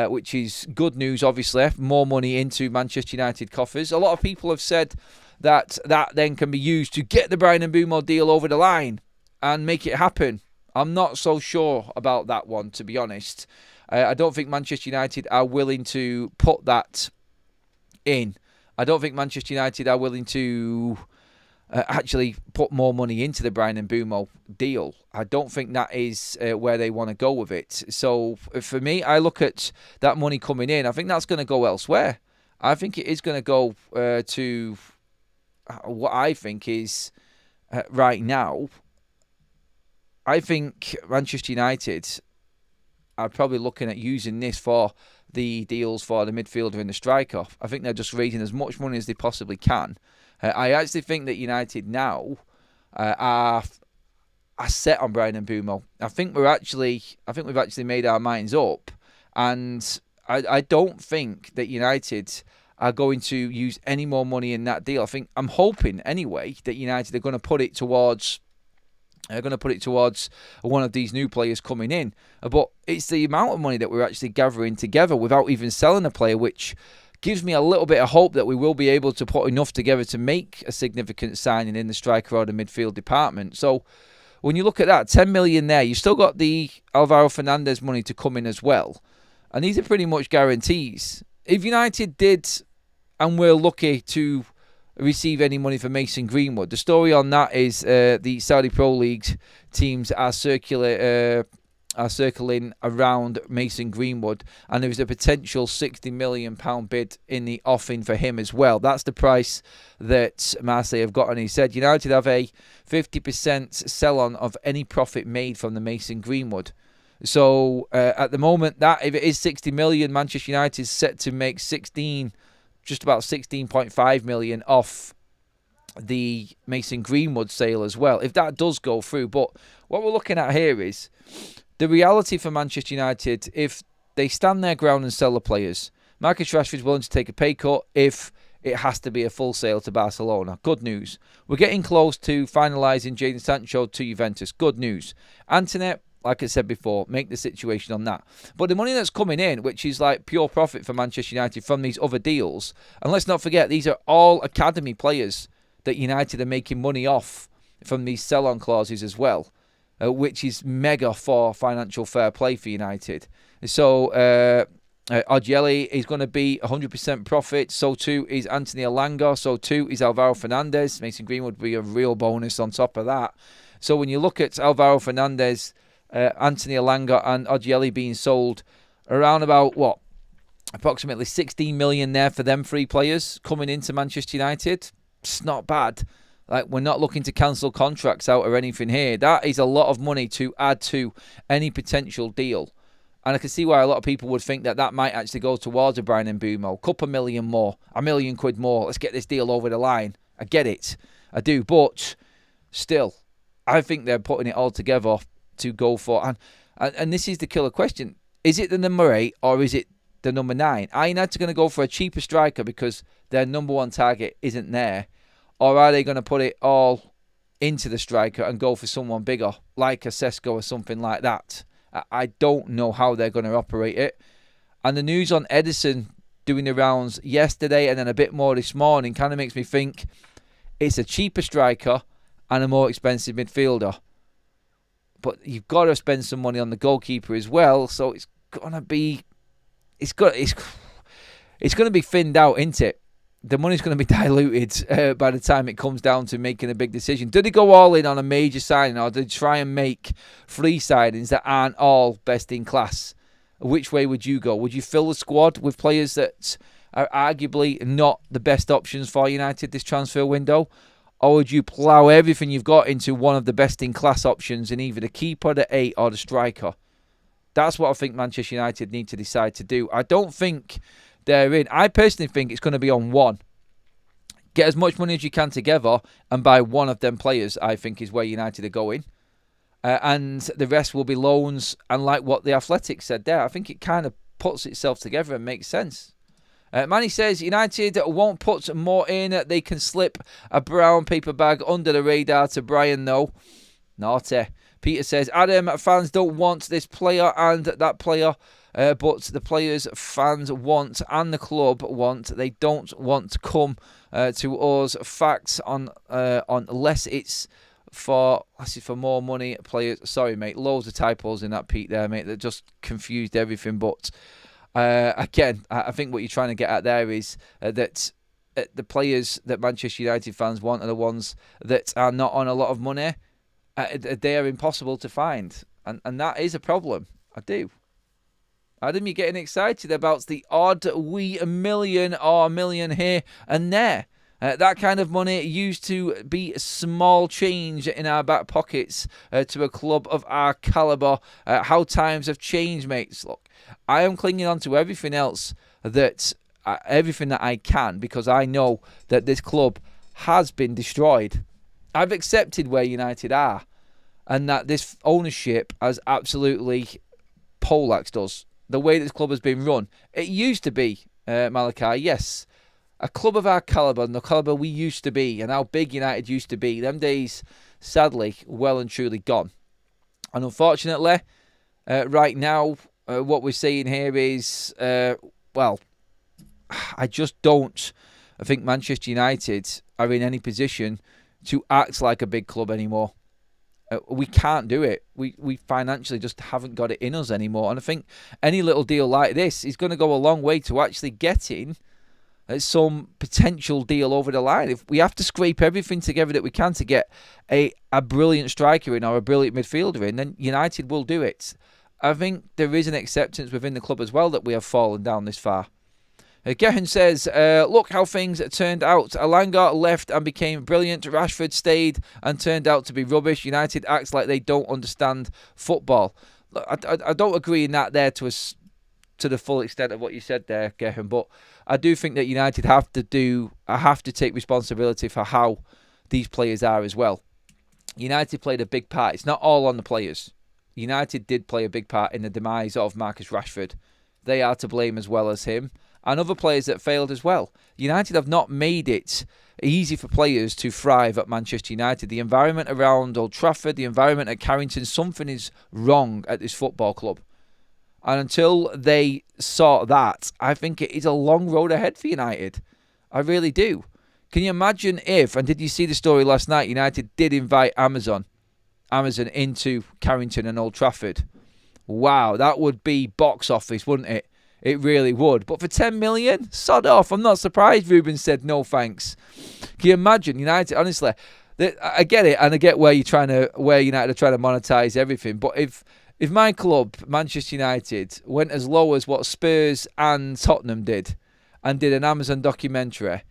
S1: Which is good news, obviously. More money into Manchester United coffers. A lot of people have said that then can be used to get the Bryan Mbeumo deal over the line and make it happen. I'm not so sure about that one, to be honest. I don't think Manchester United are willing to put that in. I don't think Manchester United are willing to actually put more money into the Bryan Mbeumo deal. I don't think that is where they want to go with it. So for me, I look at that money coming in. I think that's going to go elsewhere. I think it is going to go to what I think is right now. I think Manchester United are probably looking at using this for the deals for the midfielder and the striker. I think they're just raising as much money as they possibly can. I actually think that United now are set on Bryan Mbeumo. I think we've actually made our minds up, and I don't think that United are going to use any more money in that deal. I'm hoping anyway that United are going to put it towards one of these new players coming in. But it's the amount of money that we're actually gathering together without even selling a player, which gives me a little bit of hope that we will be able to put enough together to make a significant signing in the striker or the midfield department. So when you look at that, 10 million there, you've still got the Alvaro Fernandez money to come in as well. And these are pretty much guarantees. If United did, and we're lucky to receive any money for Mason Greenwood, the story on that is the Saudi Pro League teams are circling around Mason Greenwood, and there is a potential £60 million bid in the offing for him as well. That's the price that Marseille have got, and he said United have a 50% sell-on of any profit made from the Mason Greenwood. So at the moment, that if it is 60 million, Manchester United is set to make just about 16.5 million off the Mason Greenwood sale as well, if that does go through. But what we're looking at here is the reality for Manchester United. If they stand their ground and sell the players, Marcus Rashford is willing to take a pay cut if it has to be a full sale to Barcelona. Good news. We're getting close to finalising Jadon Sancho to Juventus. Good news. Anthony, like I said before, make the situation on that. But the money that's coming in, which is like pure profit for Manchester United from these other deals, and let's not forget, these are all academy players that United are making money off from these sell-on clauses as well, which is mega for financial fair play for United. So Ogielli is going to be 100% profit. So too is Anthony Elanga. So too is Alvaro Fernandez. Mason Greenwood would be a real bonus on top of that. So when you look at Alvaro Fernandez, Anthony Elanga and Ogielli being sold around about, approximately 16 million there for them 3 players coming into Manchester United, it's not bad. Like, we're not looking to cancel contracts out or anything here. That is a lot of money to add to any potential deal. And I can see why a lot of people would think that that might actually go towards a Bryan Mbeumo. A couple million more, £1 million more. Let's get this deal over the line. I get it. I do. But still, I think they're putting it all together to go for. And this is the killer question. Is it the number 8 or is it the number 9? Are United going to go for a cheaper striker because their number 1 target isn't there? Or are they going to put it all into the striker and go for someone bigger, like a Sesko or something like that? I don't know how they're going to operate it. And the news on Edison doing the rounds yesterday and then a bit more this morning kind of makes me think it's a cheaper striker and a more expensive midfielder. But you've got to spend some money on the goalkeeper as well, so it's going to be going to be thinned out, isn't it? The money's going to be diluted by the time it comes down to making a big decision. Do they go all in on a major signing, or do they try and make 3 signings that aren't all best in class? Which way would you go? Would you fill the squad with players that are arguably not the best options for United this transfer window? Or would you plough everything you've got into one of the best in class options in either the keeper, the 8 or the striker? That's what I think Manchester United need to decide to do. I don't think they're in. I personally think it's going to be on one. Get as much money as you can together and buy one of them players, I think, is where United are going. And the rest will be loans. And like what the Athletic said there, I think it kind of puts itself together and makes sense. Manny says United won't put more in. They can slip a brown paper bag under the radar to Brian, though. Naughty. Peter says, Adam, fans don't want this player and that player. But the players fans want and the club want. They don't want to come to us. Facts on unless it's for more money. Players, sorry mate, loads of typos in that Pete there, mate. That just confused everything. But again, I think what you're trying to get at there is that the players that Manchester United fans want are the ones that are not on a lot of money. They are impossible to find, and that is a problem. I do. Adam, you're getting excited about the odd wee million or $1 million here and there. That kind of money used to be small change in our back pockets to a club of our calibre. How times have changed, mates. Look, I am clinging on to everything else everything that I can, because I know that this club has been destroyed. I've accepted where United are and that this ownership has absolutely poleaxed us. The way this club has been run. It used to be, Malachi, yes, a club of our calibre and the calibre we used to be and how big United used to be. Them days, sadly, well and truly gone. And unfortunately, right now, what we're seeing here is, I just don't. I think Manchester United are in any position to act like a big club anymore. We can't do it. We financially just haven't got it in us anymore. And I think any little deal like this is going to go a long way to actually getting some potential deal over the line. If we have to scrape everything together that we can to get a brilliant striker in or a brilliant midfielder in, then United will do it. I think there is an acceptance within the club as well that we have fallen down this far. Gehan says, look how things turned out. Elanga left and became brilliant. Rashford stayed and turned out to be rubbish. United acts like they don't understand football. Look, I don't agree in that there to the full extent of what you said there, Gehan, but I do think that United have to take responsibility for how these players are as well. United played a big part. It's not all on the players. United did play a big part in the demise of Marcus Rashford. They are to blame as well as him. And other players that failed as well. United have not made it easy for players to thrive at Manchester United. The environment around Old Trafford, the environment at Carrington, something is wrong at this football club. And until they sort that, I think it is a long road ahead for United. I really do. Can you imagine if, and did you see the story last night, United did invite Amazon into Carrington and Old Trafford? Wow, that would be box office, wouldn't it? It really would. But for 10 million, sod off. I'm not surprised Ruben said no thanks. Can you imagine? United, honestly, I get it, and I get where United are trying to monetize everything. But if my club, Manchester United, went as low as what Spurs and Tottenham did, and did an Amazon documentary,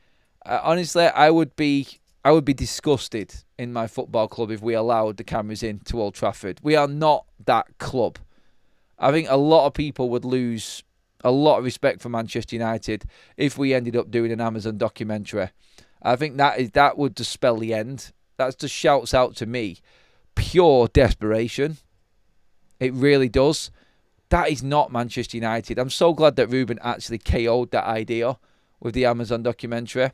S1: honestly, I would be disgusted in my football club if we allowed the cameras in to Old Trafford. We are not that club. I think a lot of people would lose a lot of respect for Manchester United if we ended up doing an Amazon documentary. I think that would just spell the end. That just shouts out to me pure desperation. It really does. That is not Manchester United. I'm so glad that Ruben actually KO'd that idea with the Amazon documentary.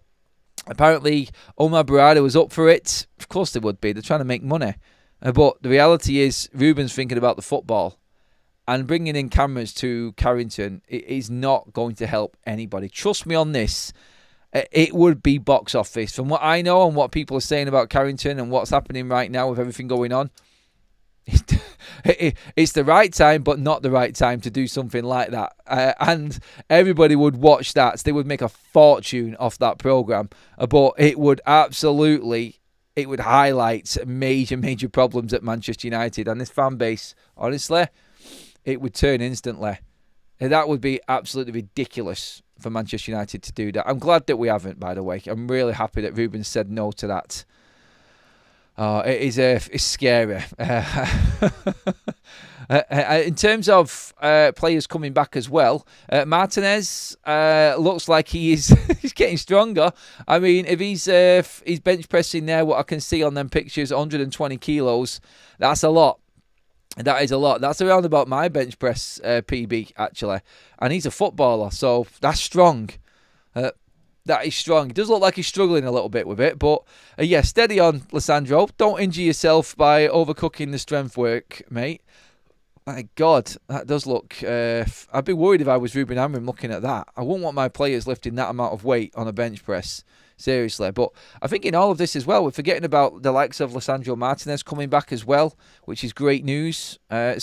S1: Apparently, Omar Barada was up for it. Of course they would be. They're trying to make money. But the reality is, Ruben's thinking about the football. And bringing in cameras to Carrington is not going to help anybody. Trust me on this. It would be box office. From what I know and what people are saying about Carrington and what's happening right now with everything going on, it's the right time, but not the right time to do something like that. And everybody would watch that. So they would make a fortune off that program. But it would highlight major problems at Manchester United. And this fan base, honestly, it would turn instantly. And that would be absolutely ridiculous for Manchester United to do that. I'm glad that we haven't, by the way. I'm really happy that Ruben said no to that. It's scary. In terms of players coming back as well, Martinez looks like he's getting stronger. I mean, if he's bench pressing there, what I can see on them pictures, 120 kilos, that's a lot. That is a lot. That's around about my bench press PB, actually. And he's a footballer, so that's strong. That is strong. It does look like he's struggling a little bit with it. But, steady on, Lissandro. Don't injure yourself by overcooking the strength work, mate. My God, that does look... I'd be worried if I was Ruben Amorim looking at that. I wouldn't want my players lifting that amount of weight on a bench press. Seriously. But I think in all of this as well, we're forgetting about the likes of Lissandro Martinez coming back as well, which is great news. I'm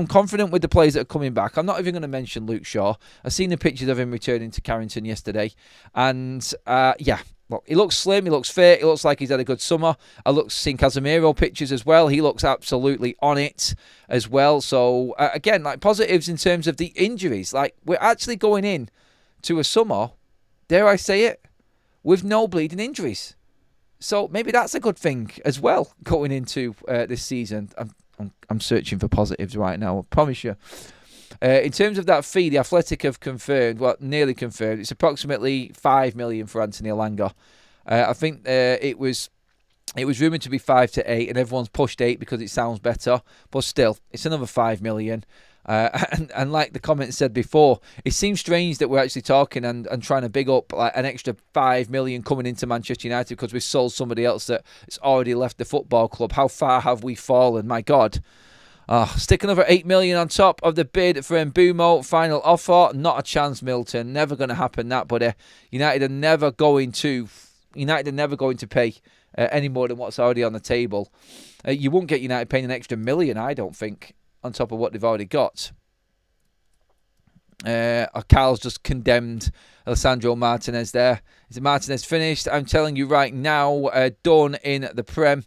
S1: confident with the players that are coming back. I'm not even going to mention Luke Shaw. I've seen the pictures of him returning to Carrington yesterday. And, look, he looks slim, he looks fit, he looks like he's had a good summer. Seen Casemiro pictures as well. He looks absolutely on it as well. So, again, positives in terms of the injuries. We're actually going in to a summer, dare I say it, with no bleeding injuries. So maybe that's a good thing as well going into this season. I'm searching for positives right now, I promise you. In terms of that fee, the Athletic have confirmed, nearly confirmed, it's approximately 5 million for Anthony Elanga. I think it was rumoured to be 5 to 8, and everyone's pushed 8 because it sounds better. But still, it's another 5 million. And like the comment said before, it seems strange that we're actually talking and trying to big up an extra 5 million coming into Manchester United because we've sold somebody else that's already left the football club. How far have we fallen? My God. Stick another 8 million on top of the bid for Mbeumo. Final offer. Not a chance, Milton. Never going to happen, that, buddy. United are never going to pay any more than what's already on the table. You won't get United paying an extra million, I don't think, on top of what they've already got. Carl's just condemned Alessandro Martinez there. Is Martinez finished? I'm telling you right now, done in the Prem.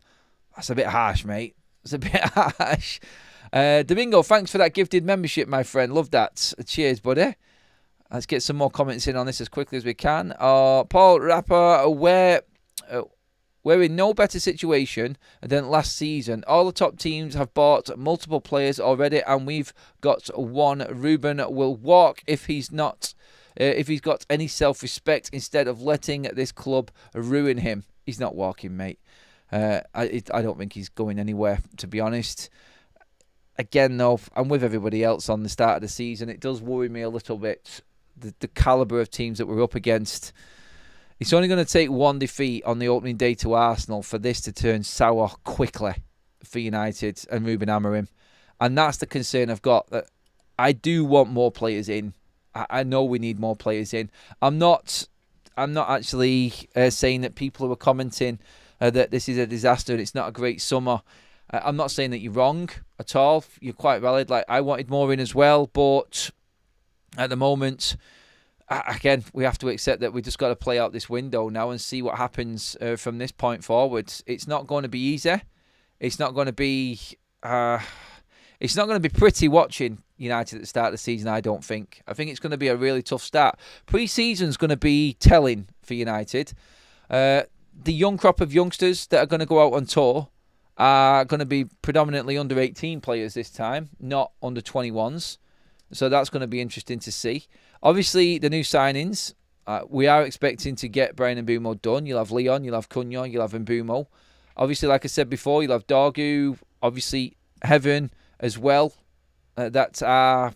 S1: That's a bit harsh, mate. It's a bit harsh. Domingo, thanks for that gifted membership, my friend. Love that. Cheers, buddy. Let's get some more comments in on this as quickly as we can. Paul Rapper, we're in no better situation than last season. All the top teams have bought multiple players already, and we've got one. Ruben will walk if he's got any self-respect instead of letting this club ruin him. He's not walking, mate. I don't think he's going anywhere, to be honest. Again, though, I'm with everybody else on the start of the season. It does worry me a little bit, the calibre of teams that we're up against. It's only going to take one defeat on the opening day to Arsenal for this to turn sour quickly for United and Ruben Amorim. And that's the concern I've got. That I do want more players in. I know we need more players in. I'm not actually saying that people who are commenting that this is a disaster and it's not a great summer. I'm not saying that you're wrong at all. You're quite valid. I wanted more in as well, but at the moment, again, we have to accept that we just got to play out this window now and see what happens from this point forwards. It's not going to be easy. It's not going to be. It's not going to be pretty watching United at the start of the season, I don't think. I think it's going to be a really tough start. Pre-season's going to be telling for United. The young crop of youngsters that are going to go out on tour are going to be predominantly under 18 players this time, not under 21s. So that's going to be interesting to see. Obviously, the new signings, we are expecting to get Brian Mbeumo done. You'll have Leon, you'll have Cunha, you'll have Mbeumo. Obviously, like I said before, you'll have Dorgu, obviously Heaven as well. That are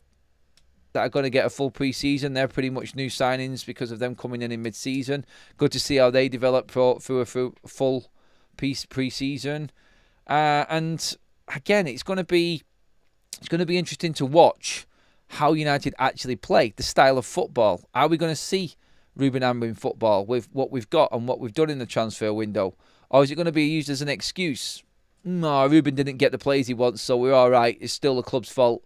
S1: going to get a full pre-season. They're pretty much new signings because of them coming in mid-season. Good to see how they develop through a full pre-season. And again, it's going to be interesting to watch how United actually play, the style of football. Are we going to see Ruben Amorim football with what we've got and what we've done in the transfer window? Or is it going to be used as an excuse? No, Ruben didn't get the plays he wants, so we're all right. It's still the club's fault.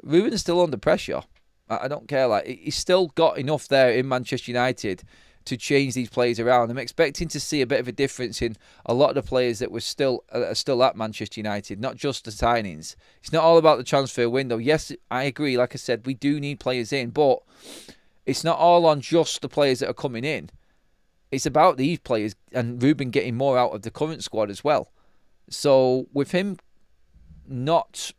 S1: Ruben's still under pressure. I don't care. Like, he's still got enough there in Manchester United to change these players around. I'm expecting to see a bit of a difference in a lot of the players that are still at Manchester United, not just the signings. It's not all about the transfer window. Yes, I agree. Like I said, we do need players in, but it's not all on just the players that are coming in. It's about these players and Ruben getting more out of the current squad as well. So with him not...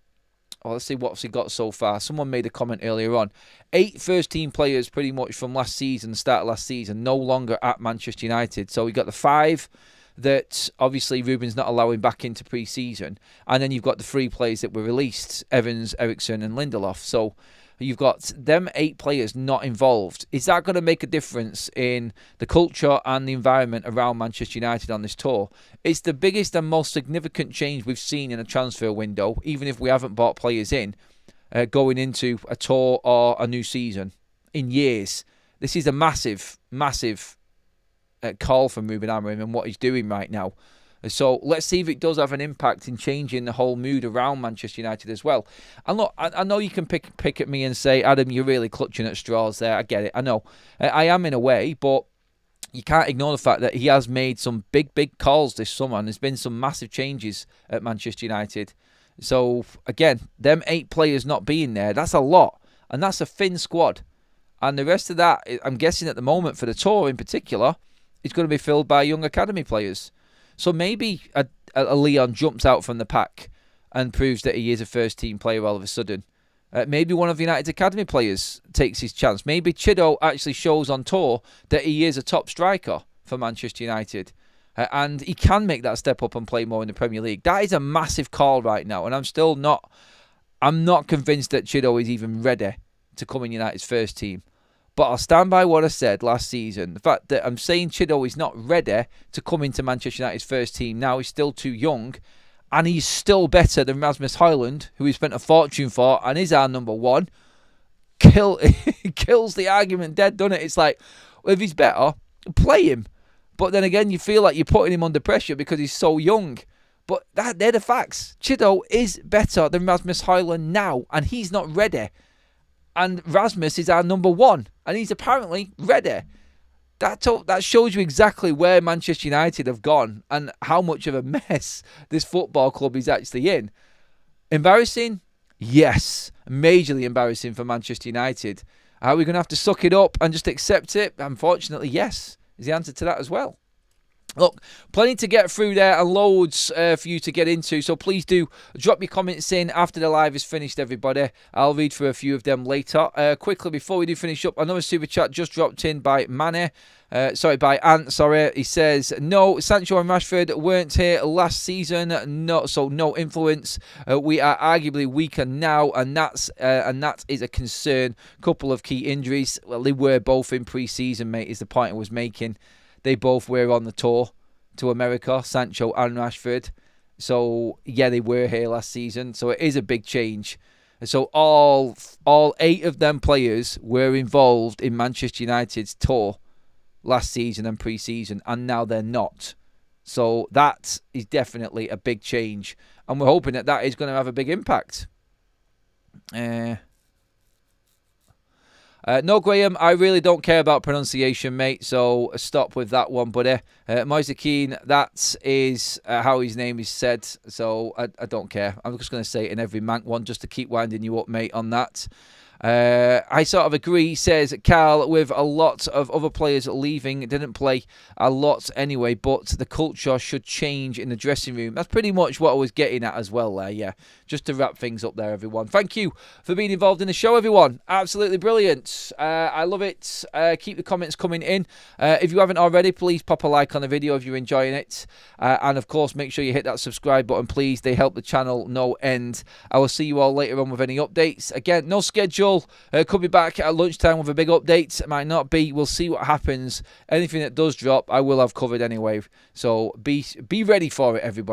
S1: Oh, let's see what's he got so far. Someone made a comment earlier on. 8 first-team players pretty much from last season, the start of last season, no longer at Manchester United. So we got the 5 that obviously Ruben's not allowing back into pre-season. And then you've got the 3 players that were released, Evans, Eriksson and Lindelof. So you've got them 8 players not involved. Is that going to make a difference in the culture and the environment around Manchester United on this tour? It's the biggest and most significant change we've seen in a transfer window, even if we haven't bought players in, going into a tour or a new season in years. This is a massive, massive call from Ruben Amorim and what he's doing right now. So let's see if it does have an impact in changing the whole mood around Manchester United as well. And look, I know you can pick at me and say, Adam, you're really clutching at straws there. I get it. I know. I am in a way, but you can't ignore the fact that he has made some big, big calls this summer and there's been some massive changes at Manchester United. So, again, them 8 players not being there, that's a lot. And that's a thin squad. And the rest of that, I'm guessing at the moment for the tour in particular, is going to be filled by young academy players. So maybe a Leon jumps out from the pack and proves that he is a first-team player all of a sudden. Maybe one of United's academy players takes his chance. Maybe Chido actually shows on tour that he is a top striker for Manchester United. And he can make that step up and play more in the Premier League. That is a massive call right now. And I'm not convinced that Chido is even ready to come in United's first team. But I'll stand by what I said last season. The fact that I'm saying Chido is not ready to come into Manchester United's first team now. He's still too young. And he's still better than Rasmus Højlund, who we spent a fortune for and is our number 1. Kills the argument dead, doesn't it? It's like, well, if he's better, play him. But then again, you feel like you're putting him under pressure because he's so young. But they're the facts. Chido is better than Rasmus Højlund now, and he's not ready. And Rasmus is our number 1, and he's apparently ready. That shows you exactly where Manchester United have gone and how much of a mess this football club is actually in. Embarrassing? Yes. Majorly embarrassing for Manchester United. Are we going to have to suck it up and just accept it? Unfortunately, yes, is the answer to that as well. Look, plenty to get through there and loads for you to get into. So please do drop your comments in after the live is finished, everybody. I'll read through a few of them later. Quickly, before we do finish up, another super chat just dropped in by by Ant. He says, no, Sancho and Rashford weren't here last season. No influence. We are arguably weaker now, and that is a concern. Couple of key injuries. Well, they were both in pre-season, mate, is the point I was making. They both were on the tour to America, Sancho and Rashford. So, yeah, they were here last season. So it is a big change. So all 8 of them players were involved in Manchester United's tour last season and pre-season, and now they're not. So that is definitely a big change. And we're hoping that is going to have a big impact. No, Graham, I really don't care about pronunciation, mate, so stop with that one, buddy. Moise Keane, that is how his name is said, so I don't care. I'm just going to say it in every Mank one just to keep winding you up, mate, on that. I sort of agree, says Carl, with a lot of other players leaving. Didn't play a lot anyway, but the culture should change in the dressing room. That's pretty much what I was getting at as well there, yeah. Just to wrap things up there, everyone. Thank you for being involved in the show, everyone. Absolutely brilliant. I love it. Keep the comments coming in. If you haven't already, please pop a like on the video if you're enjoying it. And of course, make sure you hit that subscribe button, please. They help the channel no end. I will see you all later on with any updates. Again, no schedule. Could be back at lunchtime with a big update. It might not be. We'll see what happens. Anything that does drop, I will have covered anyway. So be ready for it, everybody.